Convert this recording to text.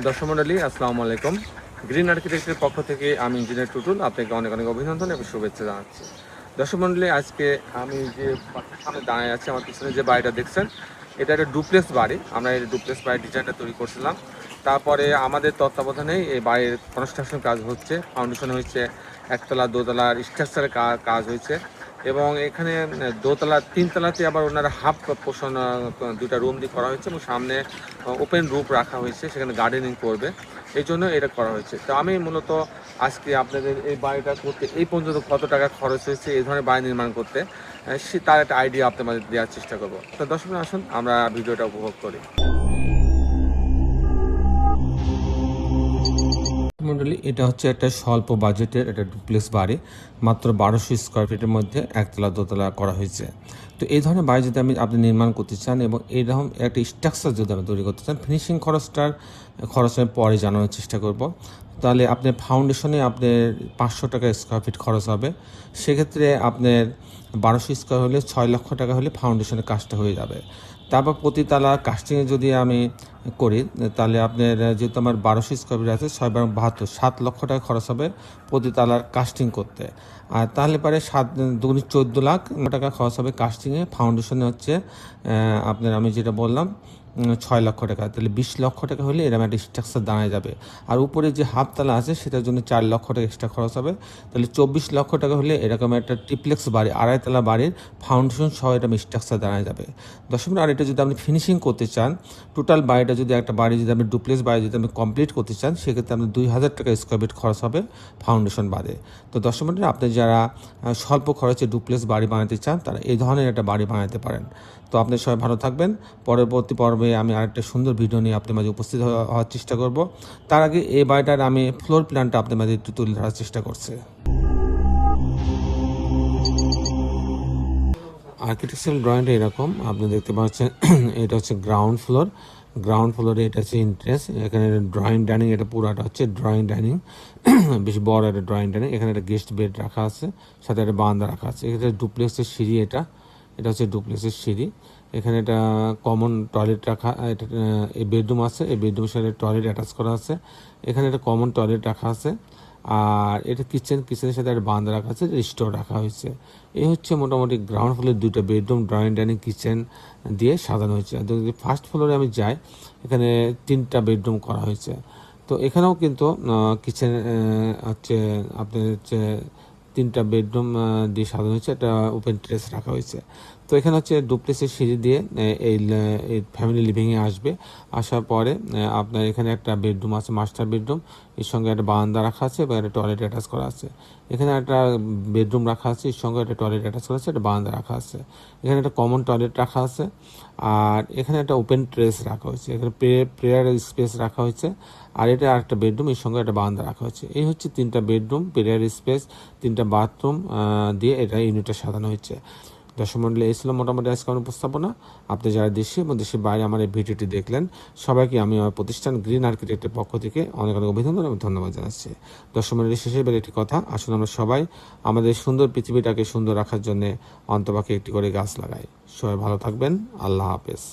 দর্শক মণ্ডলী, আসসালামু আলাইকুম। গ্রিন আর্কিটেক্টের পক্ষ থেকে আমি ইঞ্জিনিয়ার টুটুল আপনাকে অনেক অনেক অভিনন্দন এবং শুভেচ্ছা জানাচ্ছি। দর্শক মণ্ডলী, আজকে আমি যে বাসার সামনে দাঁড়িয়ে আছি, আমার পিছনে যে বাড়িটা দেখছেন, এটা একটা ডুপ্লেক্স বাড়ি। আমরা এই ডুপ্লেক্স বাড়ির ডিজাইনটা তৈরি করছিলাম। তারপরে আমাদের তত্ত্বাবধানেই এই বাড়ির কনস্ট্রাকশন কাজ হচ্ছে, ফাউন্ডেশন হয়েছে, একতলা দোতলার স্ট্রাকচারের কাজ হয়েছে এবং এখানে দোতলা তিনতলাতে আবার ওনারা হাফ পোর্শন দুটা রুম দিয়ে করা হয়েছে এবং সামনে ওপেন রুফ রাখা হয়েছে, সেখানে গার্ডেনিং করবে, এই জন্য এটা করা হয়েছে। তো আমি মূলত আজকে আপনাদের এই বাড়িটা করতে এই পর্যন্ত কত টাকা খরচ হয়েছে এই ধরনের বাড়ি নির্মাণ করতে, তার একটা আইডিয়া আপনাদের দেওয়ার চেষ্টা করবো। তো দর্শক আসুন আমরা ভিডিওটা উপভোগ করি। মন্ডলী, এটা হচ্ছে একটা স্বল্প বাজেটের একটা ডুপ্লেক্স বাড়ি, মাত্র 1200 স্কোয়ার ফিটের মধ্যে একতলা দোতলা করা হয়েছে। তো এই ধরনের বাড়ি যদি আপনি নির্মাণ করতে চান এবং এইরকম একটা স্ট্রাকচার যদি আপনি তৈরি করতে চান, ফিনিশিং খরচের পরে জানানোর চেষ্টা করব। তাহলে আপনার ফাউন্ডেশনে আপনার 500 টাকা স্কোয়ার ফিট খরচ হবে। সেক্ষেত্রে আপনার 1200 স্কোয়ার হলে 6 লক্ষ টাকা হলে ফাউন্ডেশনের কাজটা হয়ে যাবে। তারপর প্রতিতলা কাস্টিংয়ে যদি আমি করি, তাহলে আপনার যেহেতু আমার 1200 স্কোয়ার ফিট আছে, 6 × 72 7 লক্ষ টাকা খরচ হবে প্রতিতলার কাস্টিং করতে। আর তাহলে পরে 7×2 14 লাখ টাকা খরচ হবে কাস্টিংয়ে। ফাউন্ডেশনে হচ্ছে আপনার আমি যেটা বললাম 6 লক্ষ টাকা, তাহলে 20 লক্ষ টাকা হলে এরকম একটা স্ট্রাকচার দাঁড়ায় যাবে। আর উপরে যে হাফতলা আছে সেটার জন্য 4 লক্ষ টাকা এক্সট্রা খরচ হবে, তাহলে 24 লক্ষ টাকা হলে এরকম একটা ট্রিপ্লেক্স বাড়ি, আড়াইতলা বাড়ির ফাউন্ডেশন সহ এরকম স্ট্রাকচার দাঁড়ায় যাবে। দশমিক। আর এটা যদি আপনি ফিনিশিং করতে চান, টোটাল বাড়িটা যদি একটা বাড়ি যদি আপনি ডুপ্লেক্স বাড়ি যদি আপনি কমপ্লিট করতে চান, সেক্ষেত্রে আপনার 2000 টাকা স্কোয়ার ফিট খরচ হবে ফাউন্ডেশন বাদে। তো দশমিক, আপনি যারা স্বল্প খরচে ডুপ্লেক্স বাড়ি বানাতে চান, তারা এই ধরনের একটা বাড়ি বানাতে পারেন। তো আপনি সবাই ভালো থাকবেন। পরবর্তী পর্বে আমি আরেকটা সুন্দর ভিডিও নিয়ে আপনার মাঝে উপস্থিত হওয়ার চেষ্টা করব। তার আগে এই বাড়িটার আমি ফ্লোর প্ল্যানটা আপনার মাঝে একটু তুলে ধরার চেষ্টা করছি। আর্কিটেকচারাল ড্রয়িংটা এরকম আপনি দেখতে পাচ্ছেন। এটা হচ্ছে গ্রাউন্ড ফ্লোরে এটা হচ্ছে ইন্টারেস্ট। এখানে ড্রয়িং ডাইনিং, এটা পুরাটা হচ্ছে ড্রয়িং ডাইনিং, বেশ বড় একটা ড্রয়িং ডাইনিং। এখানে একটা গেস্ট বেড রাখা আছে, সাথে একটা বারান্দা রাখা আছে। এখানে ডুপ্লেক্সের সিঁড়ি, এটা হচ্ছে ডুপ্লেক্সের সিঁড়ি। এখানে একটা কমন টয়লেট রাখা, এটা এই বেডরুম আছে, এই বেডরুমের সাথে টয়লেট অ্যাটাচ করা আছে। এখানে একটা কমন টয়লেট রাখা আছে। আর এটা কিচেনের সাথে একটা বারান্দা রাখা আছে, স্টোর রাখা হয়েছে। এই হচ্ছে মোটামুটি গ্রাউন্ড ফ্লোরে 2টা বেডরুম, ড্রয়িং ডাইনিং, কিচেন দিয়ে সাজানো হয়েছে। আর যদি ফার্স্ট ফ্লোরে আমি যাই, এখানে 3টা বেডরুম করা হয়েছে। তো এখানেও কিন্তু কিচেন হচ্ছে আপনার হচ্ছে 3টা বেডরুম দিয়ে সাজানো হয়েছে, একটা ওপেন টেরেস রাখা হয়েছে। তো এখানে হচ্ছে ডুপ্লেক্সের সিঁড়ি দিয়ে এই ফ্যামিলি লিভিংয়ে আসবে। আসার পরে আপনার এখানে একটা বেডরুম আছে, মাস্টার বেডরুম, এর সঙ্গে একটা বারান্দা রাখা আছে এবং একটা টয়লেট অ্যাটাচ করা আছে। এখানে একটা বেডরুম রাখা আছে, এর সঙ্গে একটা টয়লেট অ্যাটাচ করা আছে, একটা বারান্দা রাখা আছে। এখানে একটা কমন টয়লেট রাখা আছে। আর এখানে একটা ওপেন টেরেস রাখা হয়েছে, এখানে প্রেয়ার স্পেস রাখা হয়েছে। আর এটা আরেকটা বেডরুম, এর সঙ্গে একটা বারান্দা রাখা হয়েছে। এই হচ্ছে 3টা বেডরুম, প্রেয়ার স্পেস, 3টা বাথরুম দিয়ে এটা ইউনিটটা সাজানো হয়েছে। দর্শক মণ্ডলী, এই ছিল মোটামুটি আজকে আমার উপস্থাপনা। আপনি যারা দেশে এবং দেশের বাইরে আমার এই ভিডিওটি দেখলেন, সবাইকে আমি আমার প্রতিষ্ঠান গ্রিন আর্কিটেক্টের পক্ষ থেকে অনেক অনেক অভিনন্দন এবং ধন্যবাদ জানাচ্ছি। দর্শক মণ্ডলী, শেষে বের একটি কথা, আসুন আমরা সবাই আমাদের সুন্দর পৃথিবীটাকে সুন্দর রাখার জন্য অন্তপাকে একটি করে গাছ লাগাই। সবাই ভালো থাকবেন। আল্লাহ হাফেজ।